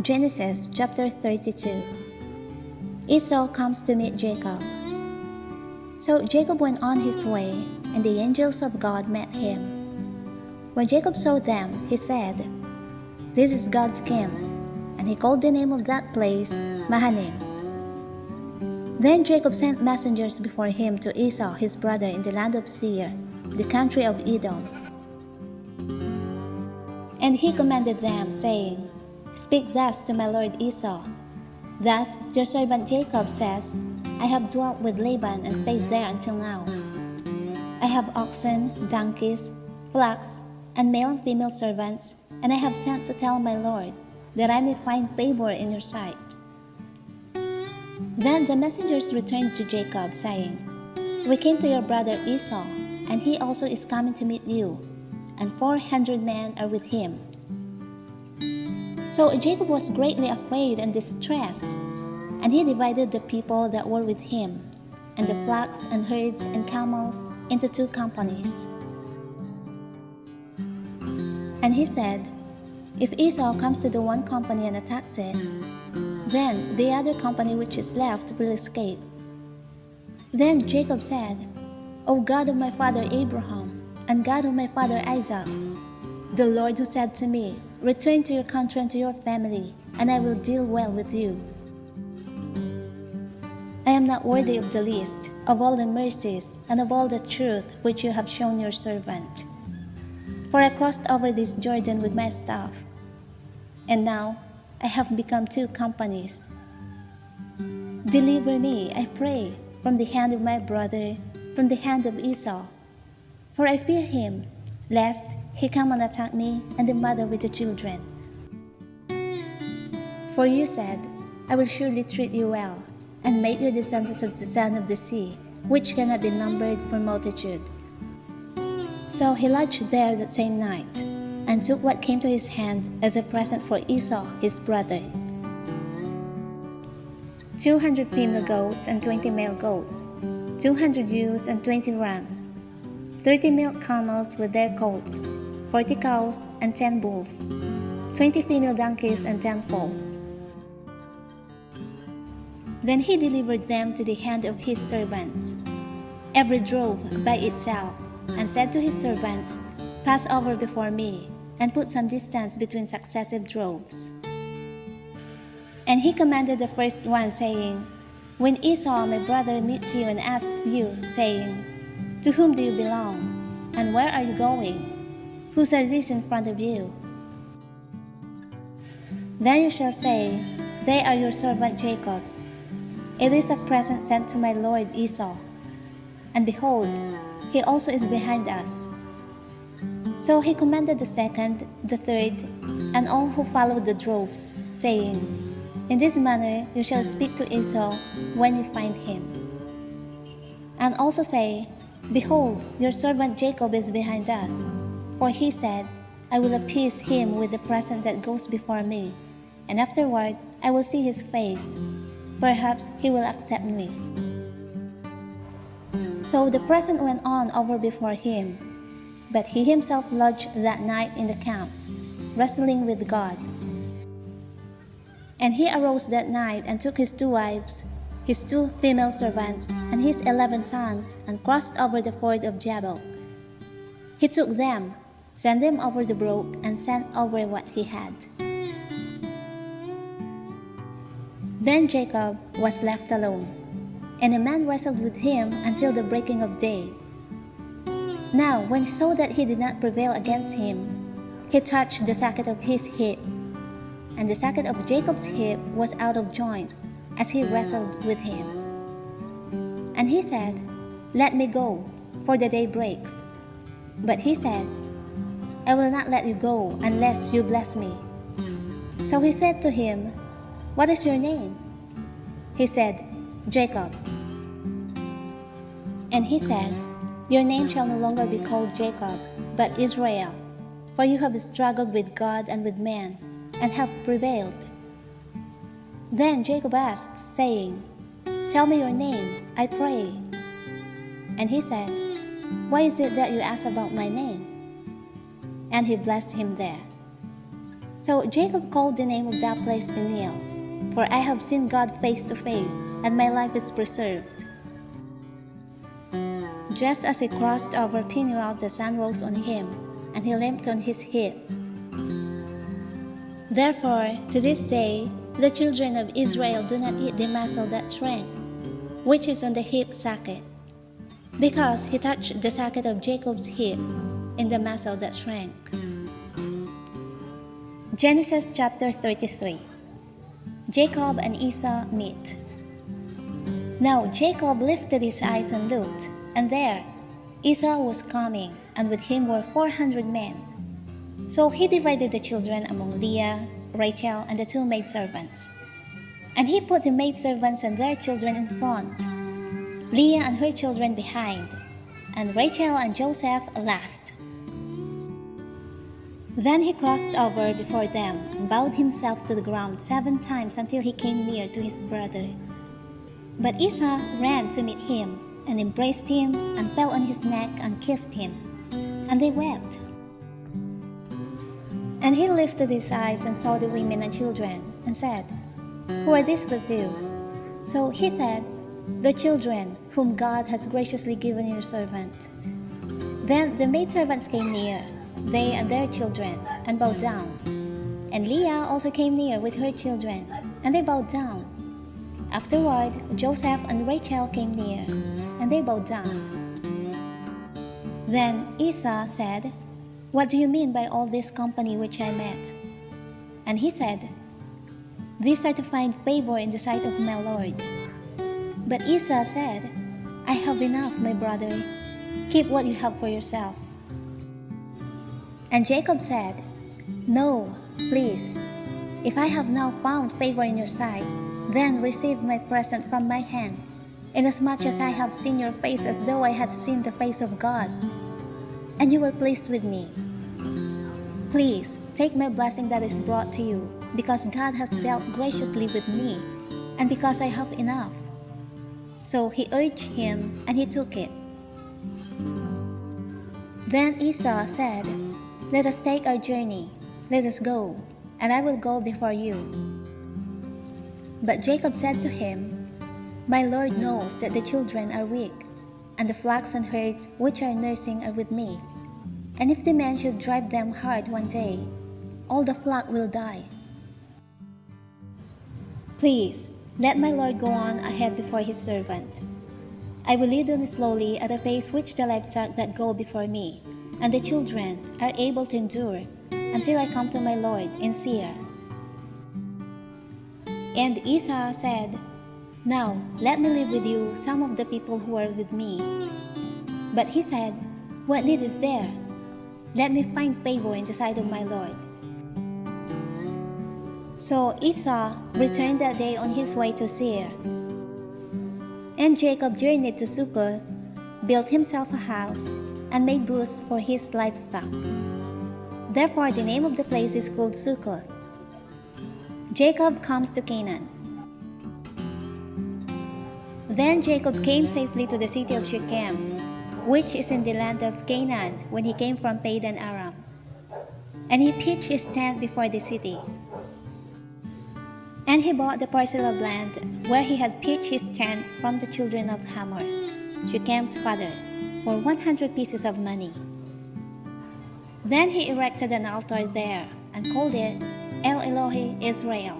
Genesis chapter 32. Esau comes to meet Jacob. So Jacob went on his way, and the angels of God met him. When Jacob saw them, he said, "This is God's camp," and he called the name of that place Mahanaim. Then Jacob sent messengers before him to Esau his brother in the land of Seir, the country of Edom. And he commanded them, saying, "Speak thus to my lord Esau. Thus your servant Jacob says, I have dwelt with Laban and stayed there until now. I have oxen, donkeys, flocks, and male and female servants, and I have sent to tell my lord, that I may find favor in your sight." Then the messengers returned to Jacob, saying, "We came to your brother Esau, and he also is coming to meet you, and 400 men are with him." So Jacob was greatly afraid and distressed, and he divided the people that were with him, and the flocks and herds and camels, into 2 companies. And he said, "If Esau comes to the one company and attacks it, then the other company which is left will escape." Then Jacob said, "O God of my father Abraham, and God of my father Isaac, the Lord who said to me, 'Return to your country and to your family, and I will deal well with you,' I am not worthy of the least of all the mercies and of all the truth which you have shown your servant. For I crossed over this Jordan with my staff, and now I have become 2 companies. Deliver me, I pray, from the hand of my brother, from the hand of Esau, for I fear him, lest he come and attack me and the mother with the children. For you said, I will surely treat you well, and make your descendants as the sand of the sea, which cannot be numbered for multitude." So he lodged there that same night, and took what came to his hand as a present for Esau his brother: 200 female goats and 20 male goats, 200 ewes and 20 rams, 30 male camels with their colts, 40 cows and 10 bulls, 20 female donkeys and 10 foals. Then he delivered them to the hand of his servants, every drove by itself, and said to his servants, "Pass over before me, and put some distance between successive droves." And he commanded the first one, saying, "When Esau my brother meets you and asks you, saying, 'To whom do you belong? And where are you going? Whose are these in front of you?' Then you shall say, 'They are your servant Jacob's. It is a present sent to my lord Esau. And behold, he also is behind us.'" So he commanded the second, the third, and all who followed the droves, saying, "In this manner you shall speak to Esau when you find him. And also say, 'Behold, your servant Jacob is behind us. For he said, I will appease him with the present that goes before me, and afterward I will see his face. Perhaps he will accept me.'" So the present went on over before him, but he himself lodged that night in the camp, wrestling with God. And he arose that night and took his 2 wives, his 2 female servants, and his 11 sons, and crossed over the ford of Jabbok. He took them, sent them over the brook, and sent over what he had. Then Jacob was left alone, and a man wrestled with him until the breaking of day. Now when he saw that he did not prevail against him, he touched the socket of his hip, and the socket of Jacob's hip was out of joint, as he wrestled with him. And he said, "Let me go, for the day breaks." But he said, "I will not let you go unless you bless me." So he said to him, "What is your name?" He said, "Jacob." And he said, "Your name shall no longer be called Jacob, but Israel, for you have struggled with God and with man, and have prevailed." Then Jacob asked, saying, "Tell me your name, I pray." And he said, "Why is it that you ask about my name?" And he blessed him there. So Jacob called the name of that place Peniel, for I have seen God face to face, and my life is preserved. Just as he crossed over Peniel, the sun rose on him, and he limped on his hip. Therefore, to this day, the children of Israel do not eat the muscle that shrank, which is on the hip socket, because he touched the socket of Jacob's hip in the muscle that shrank. Genesis chapter 33. Jacob and Esau meet. Now Jacob lifted his eyes and looked, and there Esau was coming, and with him were 400 men. So he divided the children among Leah, Rachel, and the two maidservants. And he put the maidservants and their children in front, Leah and her children behind, and Rachel and Joseph last. Then he crossed over before them and bowed himself to the ground 7 times until he came near to his brother. But Esau ran to meet him and embraced him and fell on his neck and kissed him, and they wept. And he lifted his eyes and saw the women and children, and said, "Who are these with you?" So he said, "The children whom God has graciously given your servant." Then the maidservants came near, they and their children, and bowed down. And Leah also came near with her children, and they bowed down. Afterward, Joseph and Rachel came near, and they bowed down. Then Esau said, "What do you mean by all this company which I met?" And he said, "These are to find favor in the sight of my Lord." But Esau said, "I have enough, my brother. Keep what you have for yourself." And Jacob said, "No, please. If I have now found favor in your sight, then receive my present from my hand, inasmuch as I have seen your face as though I had seen the face of God, and you were pleased with me. Please take my blessing that is brought to you, because God has dealt graciously with me, and because I have enough." So he urged him, and he took it. Then Esau said, "Let us take our journey. Let us go, and I will go before you." But Jacob said to him, "My Lord knows that the children are weak, and the flocks and herds which are nursing are with me. And if the men should drive them hard one day, all the flock will die. Please, let my Lord go on ahead before his servant. I will lead them slowly at a pace which the livestock that go before me, and the children are able to endure, until I come to my Lord in Seir." And Esau said, "Now let me live with you some of the people who are with me." But he said, "What need is there? Let me find favor in the sight of my Lord." So Esau returned that day on his way to Seir. And Jacob journeyed to Succoth, built himself a house, and made booths for his livestock. Therefore the name of the place is called Succoth. Jacob comes to Canaan. Then Jacob came safely to the city of Shechem, which is in the land of Canaan, when he came from Padan Aram. And he pitched his tent before the city. And he bought the parcel of land where he had pitched his tent from the children of Hamor, Shechem's father, for 100 pieces of money. Then he erected an altar there, and called it El Elohe Israel,